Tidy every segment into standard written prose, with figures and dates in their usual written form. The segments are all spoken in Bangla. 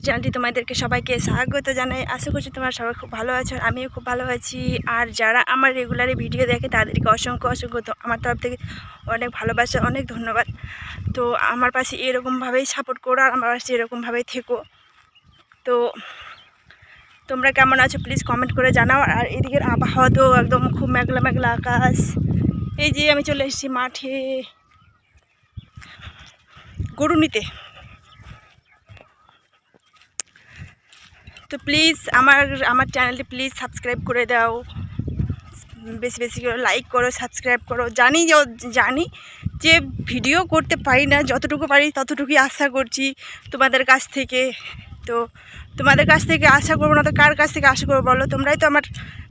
চ্যানেলটি তোমাদেরকে সবাইকে স্বাগত জানাই। আশা করছি তোমরা সবাই খুব ভালো আছো, আমিও খুব ভালো আছি। আর যারা আমার রেগুলারে ভিডিও দেখে তাদেরকে অসংখ্য আমার তরফ থেকে অনেক ভালোবাসা, অনেক ধন্যবাদ। তো আমার পাশে এরকমভাবেই সাপোর্ট করো আর আমার পাশে এরকমভাবেই থেকো। তো তোমরা কেমন আছো প্লিজ কমেন্ট করে জানাও। আর এদিকের আবহাওয়া তো একদম খুব মেঘলা মেঘলা আকাশ। এই যে আমি চলে এসেছি মাঠে গরু নিতে। তো প্লিজ আমার চ্যানেলটি প্লিজ সাবস্ক্রাইব করে দাও, বেশি বেশি করে লাইক করো, সাবস্ক্রাইব করো। জানি যে ভিডিও করতে পারি না, যতটুকু পারি ততটুকুই আশা করছি তোমাদের কাছ থেকে। তো তোমাদের কাছ থেকে আশা করবো না তো কার কাছ থেকে আশা করবো বলো? তোমরাই তো আমার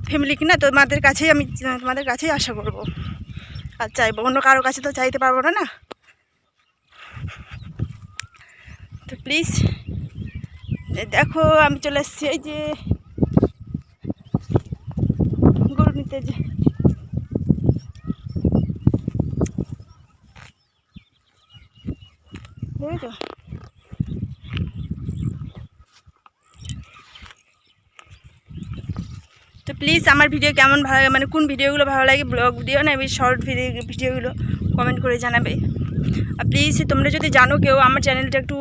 ফ্যামিলি কিনা, তোমাদের কাছেই আমি তোমাদের কাছেই আশা করবো আর চাইবো, অন্য কারোর কাছে তো চাইতে পারবো না। তো প্লিজ দেখো আমি চলে এসেছি এই যে গরু নিতে। যে বুঝেছো? তো প্লিজ আমার ভিডিও কেমন ভালো লাগে, মানে কোন ভিডিওগুলো ভালো লাগে, ব্লগ ভিডিও না শর্ট ভিডিওগুলো কমেন্ট করে জানাবে। আর প্লিজ তোমরা যদি জানো কেউ আমার চ্যানেলটা একটু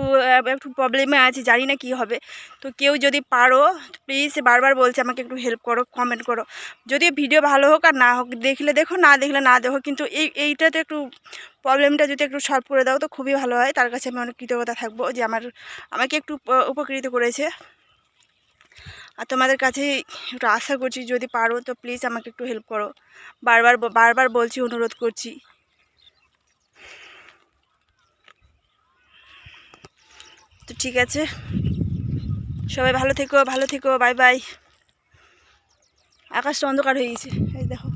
প্রবলেমে আছে, জানি না কী হবে, তো কেউ যদি পারো প্লিজ, বারবার বলছে আমাকে একটু হেল্প করো, কমেন্ট করো। যদি ভিডিও ভালো হোক আর না হোক, দেখলে দেখো, না দেখলে না দেখো, কিন্তু এইটাতে একটু প্রবলেমটা যদি একটু সলভ করে দাও তো খুবই ভালো হয়। তার কাছে আমি অনেক কৃতজ্ঞতা থাকবো যে আমাকে একটু উপকৃত করেছে। আর তোমাদের কাছে একটু আশা করছি যদি পারো তো প্লিজ আমাকে একটু হেল্প করো। বারবার বলছি, অনুরোধ করছি। তো ঠিক আছে, সবাই ভালো থেকো, বাই বাই। আকাশটা অন্ধকার হয়ে গেছে, এই দেখো,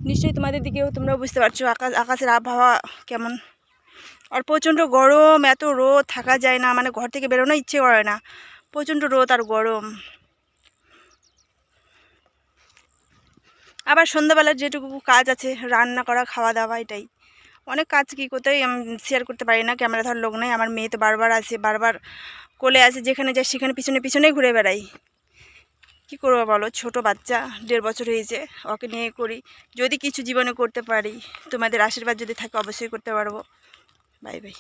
নিশ্চয়ই তোমাদের দিকেও তোমরাও বুঝতে পারছো আকাশের আবহাওয়া কেমন। আর প্রচণ্ড গরম, এত রোদ, থাকা যায় না, মানে ঘর থেকে বেরোনো ইচ্ছে করে না, প্রচণ্ড রোদ আর গরম। আবার সন্ধ্যাবেলার যেটুকু কাজ আছে, রান্না করা, খাওয়া দাওয়া, এটাই অনেক কাজ। কি কোথায় আমি শেয়ার করতে পারি না, ক্যামেরা ধর লোক নেই। আমার মেয়ে তো বারবার আসে, বারবার কোলে আসে, যেখানে যায় সেখানে পিছনেই ঘুরে বেড়াই। কী করবো বলো, ছোট বাচ্চা, 1.5 বছর হয়েছে, ওকে নিয়ে করি। যদি কিছু জীবনে করতে পারি, তোমাদের আশীর্বাদ যদি থাকে অবশ্যই করতে পারবো। Bye bye.